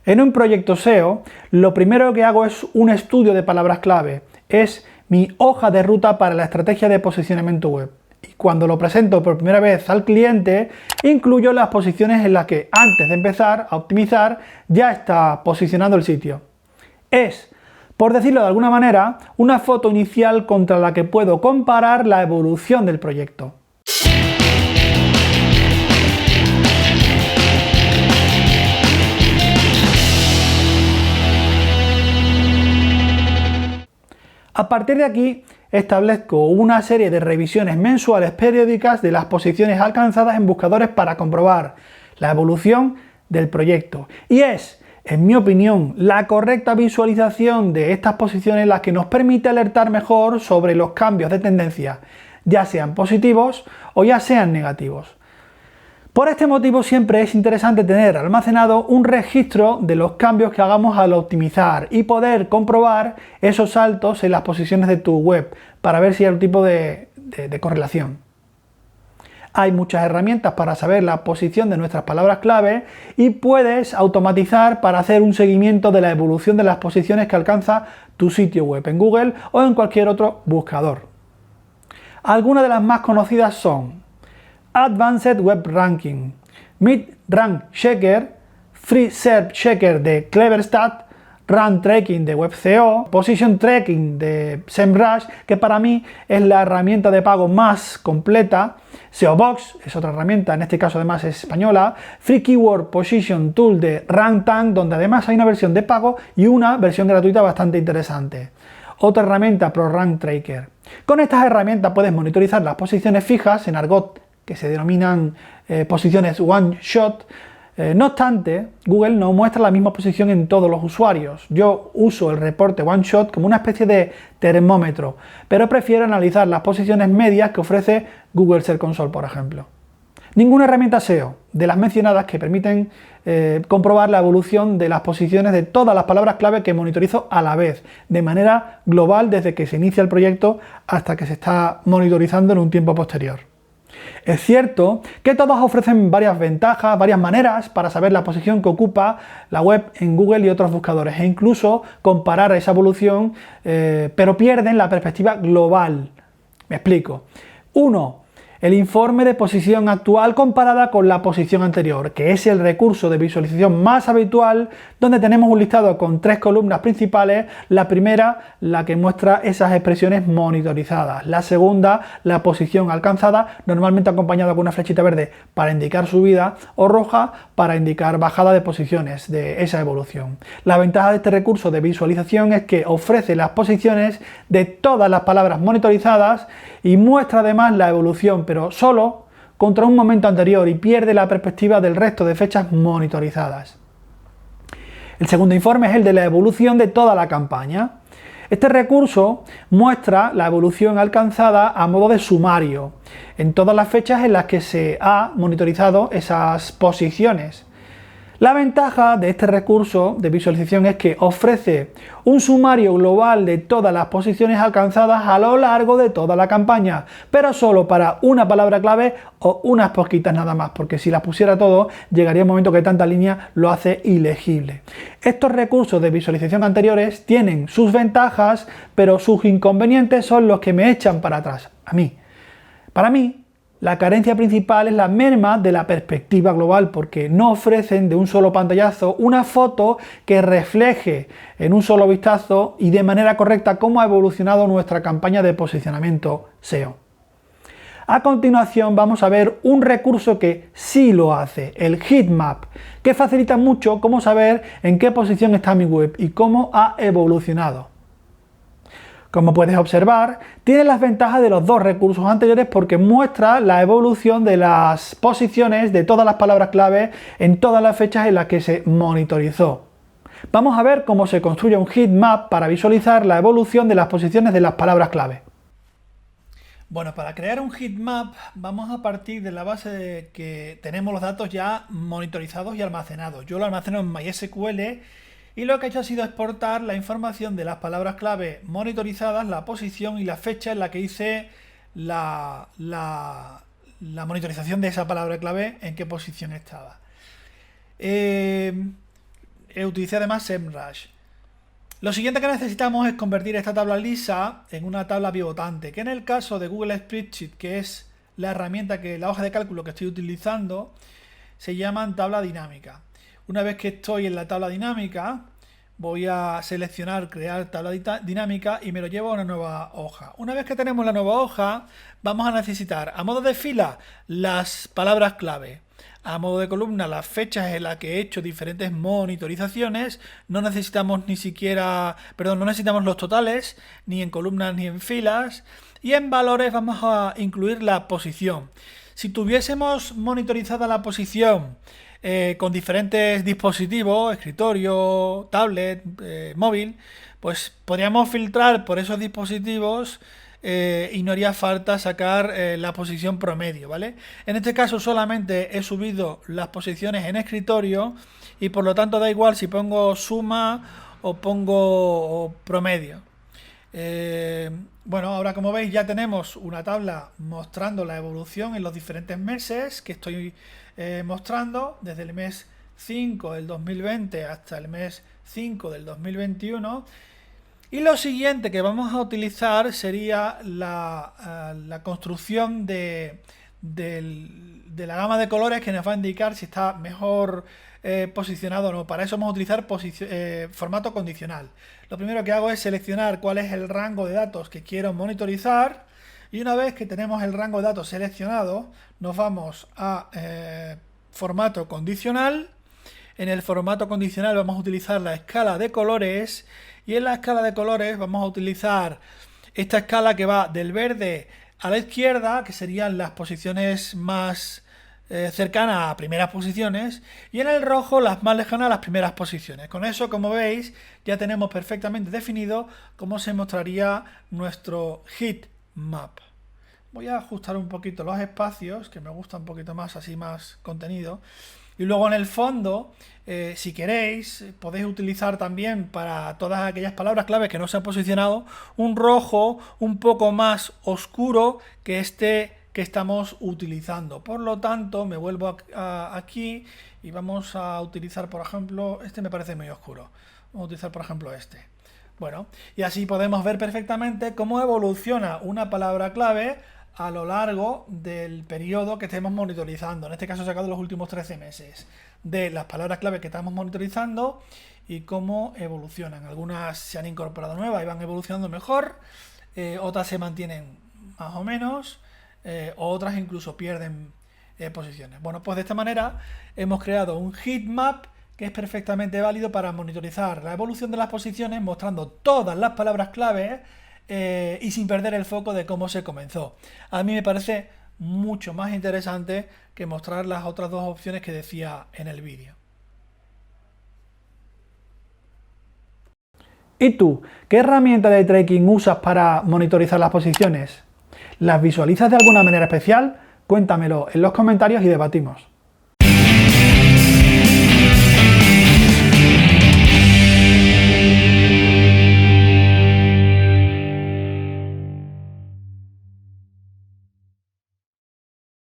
En un proyecto SEO, lo primero que hago es un estudio de palabras clave. Es mi hoja de ruta para la estrategia de posicionamiento web. Y cuando lo presento por primera vez al cliente, incluyo las posiciones en las que antes de empezar a optimizar ya está posicionando el sitio. Es, por decirlo de alguna manera, una foto inicial contra la que puedo comparar la evolución del proyecto. A partir de aquí, establezco una serie de revisiones mensuales periódicas de las posiciones alcanzadas en buscadores para comprobar la evolución del proyecto. Y es, en mi opinión, la correcta visualización de estas posiciones la que nos permite alertar mejor sobre los cambios de tendencia, ya sean positivos o ya sean negativos. Por este motivo siempre es interesante tener almacenado un registro de los cambios que hagamos al optimizar y poder comprobar esos saltos en las posiciones de tu web para ver si hay algún tipo de correlación. Hay muchas herramientas para saber la posición de nuestras palabras clave y puedes automatizar para hacer un seguimiento de la evolución de las posiciones que alcanza tu sitio web en Google o en cualquier otro buscador. Algunas de las más conocidas son Advanced Web Ranking, Mid Rank Checker, Free Search Checker de Cleverstat, Rank Tracking de WebCO, Position Tracking de SEMrush, que para mí es la herramienta de pago más completa, SEObox es otra herramienta, en este caso además es española, Free Keyword Position Tool de RankTank, donde además hay una versión de pago y una versión gratuita bastante interesante. Otra herramienta, ProRank Tracker. Con estas herramientas puedes monitorizar las posiciones fijas en argot que se denominan posiciones one shot. No obstante, Google no muestra la misma posición en todos los usuarios. Yo uso el reporte one shot como una especie de termómetro, pero prefiero analizar las posiciones medias que ofrece Google Search Console, por ejemplo. Ninguna herramienta SEO de las mencionadas que permiten comprobar la evolución de las posiciones de todas las palabras clave que monitorizo a la vez, de manera global desde que se inicia el proyecto hasta que se está monitorizando en un tiempo posterior. Es cierto que todas ofrecen varias ventajas, varias maneras para saber la posición que ocupa la web en Google y otros buscadores e incluso comparar esa evolución, pero pierden la perspectiva global. Me explico. 1. El informe de posición actual comparada con la posición anterior, que es el recurso de visualización más habitual, donde tenemos un listado con 3 columnas principales. La primera, la que muestra esas expresiones monitorizadas. La segunda, la posición alcanzada, normalmente acompañada con una flechita verde para indicar subida o roja para indicar bajada de posiciones de esa evolución. La ventaja de este recurso de visualización es que ofrece las posiciones de todas las palabras monitorizadas y muestra además la evolución, pero solo contra un momento anterior, y pierde la perspectiva del resto de fechas monitorizadas. El segundo informe es el de la evolución de toda la campaña. Este recurso muestra la evolución alcanzada a modo de sumario en todas las fechas en las que se ha monitorizado esas posiciones. La ventaja de este recurso de visualización es que ofrece un sumario global de todas las posiciones alcanzadas a lo largo de toda la campaña, pero solo para una palabra clave o unas poquitas nada más, porque si las pusiera todo, llegaría un momento que tanta línea lo hace ilegible. Estos recursos de visualización anteriores tienen sus ventajas, pero sus inconvenientes son los que me echan para atrás, a mí. Para mí, la carencia principal es la merma de la perspectiva global, porque no ofrecen de un solo pantallazo una foto que refleje en un solo vistazo y de manera correcta cómo ha evolucionado nuestra campaña de posicionamiento SEO. A continuación vamos a ver un recurso que sí lo hace, el heatmap, que facilita mucho cómo saber en qué posición está mi web y cómo ha evolucionado. Como puedes observar, tiene las ventajas de los dos recursos anteriores porque muestra la evolución de las posiciones de todas las palabras clave en todas las fechas en las que se monitorizó. Vamos a ver cómo se construye un heatmap para visualizar la evolución de las posiciones de las palabras clave. Bueno, para crear un heatmap vamos a partir de la base de que tenemos los datos ya monitorizados y almacenados. Yo lo almaceno en MySQL. Y lo que he hecho ha sido exportar la información de las palabras clave monitorizadas, la posición y la fecha en la que hice la monitorización de esa palabra clave, en qué posición estaba. utilicé además SEMrush. Lo siguiente que necesitamos es convertir esta tabla lisa en una tabla pivotante, que en el caso de Google Spreadsheet, que es la herramienta la hoja de cálculo que estoy utilizando, se llaman tabla dinámica. Una vez que estoy en la tabla dinámica, voy a seleccionar crear tabla dinámica y me lo llevo a una nueva hoja. Una vez que tenemos la nueva hoja, vamos a necesitar a modo de fila las palabras clave. A modo de columna, las fechas en las que he hecho diferentes monitorizaciones. No necesitamos no necesitamos los totales, ni en columnas ni en filas. Y en valores vamos a incluir la posición. Si tuviésemos monitorizada la posición con diferentes dispositivos, escritorio, tablet, móvil, pues podríamos filtrar por esos dispositivos y no haría falta sacar la posición promedio, ¿vale? En este caso solamente he subido las posiciones en escritorio y por lo tanto da igual si pongo suma o pongo promedio. Bueno, ahora como veis ya tenemos una tabla mostrando la evolución en los diferentes meses que estoy mostrando desde el mes 5 del 2020 hasta el mes 5 del 2021. Y lo siguiente que vamos a utilizar sería la construcción de la gama de colores que nos va a indicar si está mejor posicionado o no. Para eso vamos a utilizar formato condicional. Lo primero que hago es seleccionar cuál es el rango de datos que quiero monitorizar y una vez que tenemos el rango de datos seleccionado nos vamos a formato condicional. En el formato condicional vamos a utilizar la escala de colores y en la escala de colores vamos a utilizar esta escala que va del verde a la izquierda, que serían las posiciones más cercanas a primeras posiciones, y en el rojo las más lejanas a las primeras posiciones. Con eso, como veis, ya tenemos perfectamente definido cómo se mostraría nuestro heat map. Voy a ajustar un poquito los espacios, que me gusta un poquito más, así más contenido. Y luego en el fondo, si queréis, podéis utilizar también para todas aquellas palabras clave que no se han posicionado, un rojo un poco más oscuro que este que estamos utilizando. Por lo tanto, me vuelvo aquí y vamos a utilizar, por ejemplo, este me parece muy oscuro. Vamos a utilizar, por ejemplo, este. Bueno, y así podemos ver perfectamente cómo evoluciona una palabra clave a lo largo del periodo que estemos monitorizando. En este caso he sacado los últimos 13 meses de las palabras clave que estamos monitorizando y cómo evolucionan. Algunas se han incorporado nuevas y van evolucionando mejor, otras se mantienen más o menos, otras incluso pierden posiciones. Bueno, pues de esta manera hemos creado un heat map que es perfectamente válido para monitorizar la evolución de las posiciones mostrando todas las palabras clave y sin perder el foco de cómo se comenzó. A mí me parece mucho más interesante que mostrar las otras dos opciones que decía en el vídeo. ¿Y tú? ¿Qué herramienta de tracking usas para monitorizar las posiciones? ¿Las visualizas de alguna manera especial? Cuéntamelo en los comentarios y debatimos.